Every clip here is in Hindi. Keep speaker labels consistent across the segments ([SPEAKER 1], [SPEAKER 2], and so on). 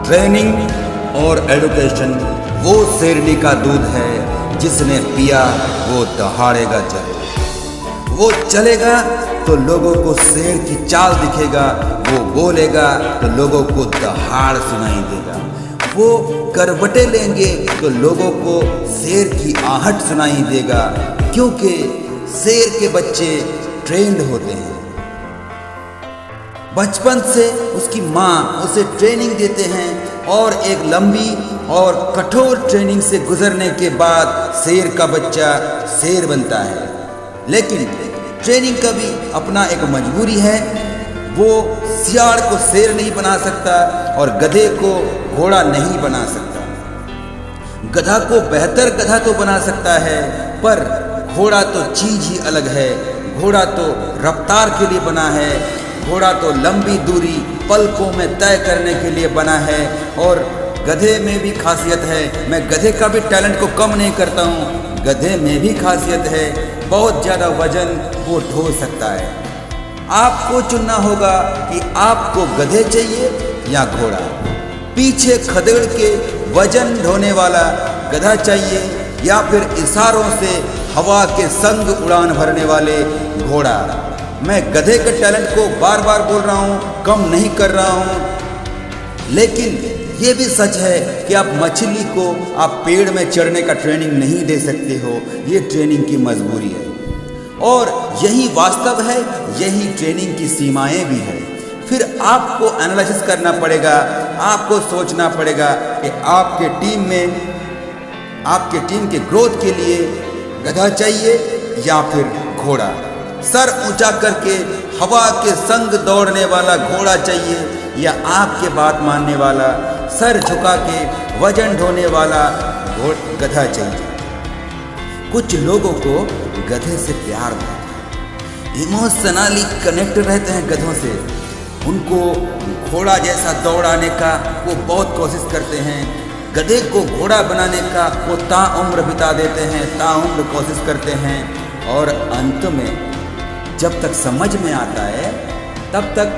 [SPEAKER 1] ट्रेनिंग और एडुकेशन वो शेरनी का दूध है, जिसने पिया वो दहाड़ेगा जरूर। वो चलेगा तो लोगों को शेर की चाल दिखेगा, वो बोलेगा तो लोगों को दहाड़ सुनाई देगा। वो करवटें लेंगे तो लोगों को शेर की आहट सुनाई देगा, क्योंकि शेर के बच्चे ट्रेंड होते हैं। बचपन से उसकी माँ उसे ट्रेनिंग देते हैं और एक लंबी और कठोर ट्रेनिंग से गुजरने के बाद शेर का बच्चा शेर बनता है। लेकिन ट्रेनिंग का भी अपना एक मजबूरी है। वो सियाड़ को शेर नहीं बना सकता और गधे को घोड़ा नहीं बना सकता। गधा को बेहतर गधा तो बना सकता है, पर घोड़ा तो चीज ही अलग है। घोड़ा तो रफ्तार के लिए बना है, घोड़ा तो लंबी दूरी पलकों में तय करने के लिए बना है। और गधे में भी खासियत है, मैं गधे का भी टैलेंट को कम नहीं करता हूँ, गधे में भी खासियत है, बहुत ज़्यादा वजन वो ढो सकता है। आपको चुनना होगा कि आपको गधे चाहिए या घोड़ा। पीछे खदेड़ के वजन ढोने वाला गधा चाहिए या फिर इशारों से हवा के संग उड़ान भरने वाले घोड़ा। मैं गधे के टैलेंट को बार बार बोल रहा हूँ, कम नहीं कर रहा हूँ, लेकिन ये भी सच है कि आप मछली को आप पेड़ में चढ़ने का ट्रेनिंग नहीं दे सकते हो, ये ट्रेनिंग की मजबूरी है। और यही वास्तव है, यही ट्रेनिंग की सीमाएं भी है। फिर आपको एनालिसिस करना पड़ेगा, आपको सोचना पड़ेगा कि आपके टीम के ग्रोथ के लिए गधा चाहिए या फिर घोड़ा। सर ऊंचा करके हवा के संग दौड़ने वाला घोड़ा चाहिए या आपके बात मानने वाला सर झुका के वजन ढोने वाला गधा चाहिए। कुछ लोगों को गधे से प्यार होता है, इमोशनली कनेक्ट रहते हैं गधों से। उनको घोड़ा जैसा दौड़ाने का वो बहुत कोशिश करते हैं, गधे को घोड़ा बनाने का वो ताउम्र बिता देते हैं, ताउम्र कोशिश करते हैं। और अंत में जब तक समझ में आता है, तब तक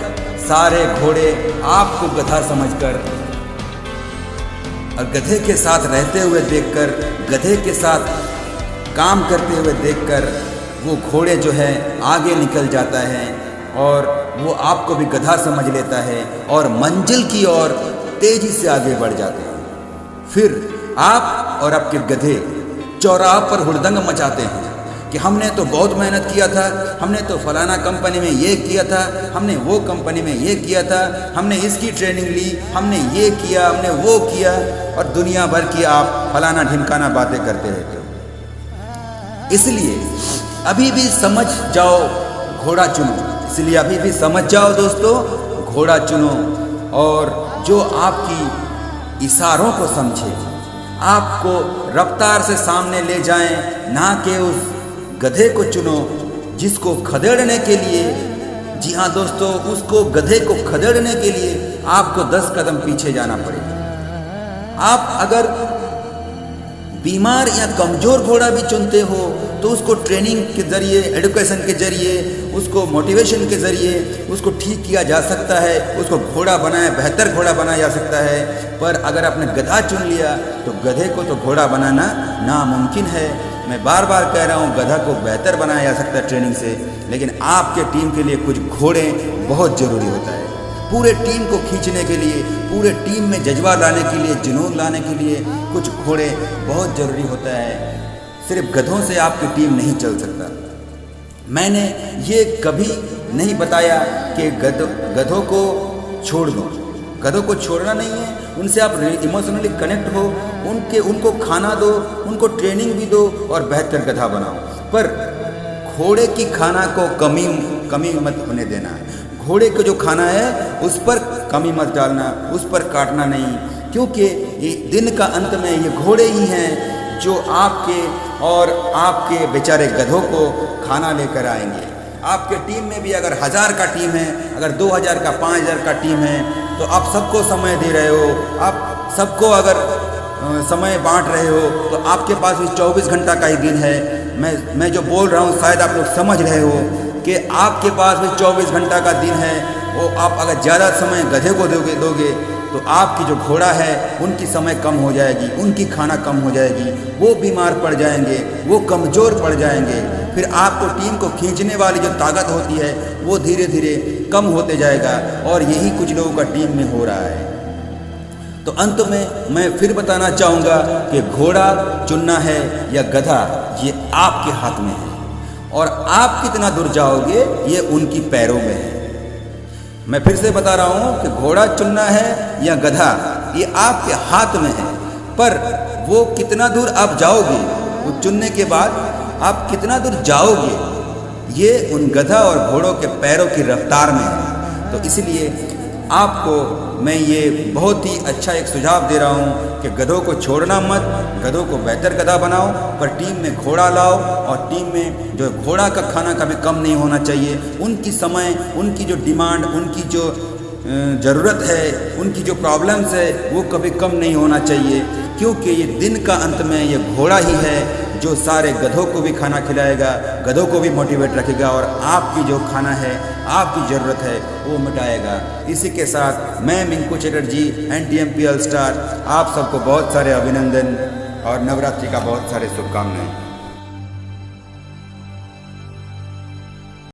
[SPEAKER 1] सारे घोड़े आपको गधा समझकर और गधे के साथ रहते हुए देखकर, गधे के साथ काम करते हुए देखकर वो घोड़े जो है आगे निकल जाता है और वो आपको भी गधा समझ लेता है और मंजिल की ओर तेजी से आगे बढ़ जाते हैं। फिर आप और आपके गधे चौराहे पर हुड़दंग मचाते हैं कि हमने तो बहुत मेहनत किया था, हमने तो फलाना कंपनी में ये किया था, हमने वो कंपनी में ये किया था, हमने इसकी ट्रेनिंग ली, हमने ये किया, हमने वो किया, और दुनिया भर की आप फलाना ढिमकाना बातें करते रहते हो। इसलिए अभी भी समझ जाओ, घोड़ा चुनो। इसलिए अभी भी समझ जाओ दोस्तों, घोड़ा चुनो और जो आपकी इशारों को समझे, आपको रफ्तार से सामने ले जाएं, ना कि उस गधे को चुनो जिसको खदेड़ने के लिए, जी हाँ दोस्तों, उसको गधे को खदेड़ने के लिए आपको 10 कदम पीछे जाना पड़ेगा। आप अगर बीमार या कमजोर घोड़ा भी चुनते हो तो उसको ट्रेनिंग के जरिए, एडुकेशन के जरिए, उसको मोटिवेशन के जरिए उसको ठीक किया जा सकता है, उसको घोड़ा बनाया, बेहतर घोड़ा बनाया जा सकता है। पर अगर आपने गधा चुन लिया तो गधे को तो घोड़ा बनाना नामुमकिन है। मैं बार बार कह रहा हूँ, गधा को बेहतर बनाया जा सकता है ट्रेनिंग से, लेकिन आपके टीम के लिए कुछ घोड़े बहुत ज़रूरी होता है। पूरे टीम को खींचने के लिए, पूरे टीम में जज्बा लाने के लिए, जुनून लाने के लिए कुछ घोड़े बहुत ज़रूरी होता है। सिर्फ गधों से आपकी टीम नहीं चल सकता। मैंने ये कभी नहीं बताया कि गधों को छोड़ दो, गधों को छोड़ना नहीं है, उनसे आप इमोशनली कनेक्ट हो, उनको खाना दो, उनको ट्रेनिंग भी दो और बेहतर गधा बनाओ। पर घोड़े की खाना को कमी मत होने देना। घोड़े को जो खाना है उस पर कमी मत डालना, उस पर काटना नहीं, क्योंकि ये दिन का अंत में ये घोड़े ही हैं जो आपके और आपके बेचारे गधों को खाना लेकर आएंगे। आपके टीम में भी अगर 1000 का टीम है, अगर 2000 का 5000 का टीम है, तो आप सबको समय दे रहे हो, आप सबको अगर समय बांट रहे हो, तो आपके पास भी 24 घंटा का ही दिन है। मैं जो बोल रहा हूँ शायद आप लोग समझ रहे हो कि आपके पास भी 24 घंटा का दिन है। वो आप अगर ज़्यादा समय गधे को दोगे तो आपकी जो घोड़ा है उनकी समय कम हो जाएगी, उनकी खाना कम हो जाएगी, वो बीमार पड़ जाएंगे, वो कमज़ोर पड़ जाएंगे। फिर आपको टीम को खींचने वाली जो ताकत होती है वो धीरे धीरे कम होते जाएगा, और यही कुछ लोगों का टीम में हो रहा है। तो अंत में मैं फिर बताना चाहूँगा कि घोड़ा चुनना है या गधा, ये आपके हाथ में है, और आप कितना दूर जाओगे ये उनकी पैरों में है। मैं फिर से बता रहा हूँ कि घोड़ा चुनना है या गधा, ये आपके हाथ में है, पर वो कितना दूर आप जाओगे, वो चुनने के बाद आप कितना दूर जाओगे, ये उन गधा और घोड़ों के पैरों की रफ्तार में है। तो इसलिए आपको मैं ये बहुत ही अच्छा एक सुझाव दे रहा हूँ कि गधों को छोड़ना मत, गधों को बेहतर गधा बनाओ, पर टीम में घोड़ा लाओ, और टीम में जो घोड़ा का खाना कभी कम नहीं होना चाहिए। उनकी समय, उनकी जो डिमांड, उनकी जो ज़रूरत है, उनकी जो प्रॉब्लम्स है वो कभी कम नहीं होना चाहिए, क्योंकि ये दिन का अंत में ये घोड़ा ही है जो सारे गधों को भी खाना खिलाएगा, गधों को भी मोटिवेट रखेगा, और आपकी जो खाना है, आपकी ज़रूरत है वो मिटाएगा। इसी के साथ मैं Minku Chatterjee, NTMP all star, आप सबको बहुत सारे अभिनंदन और नवरात्रि का बहुत सारे शुभकामनाएं।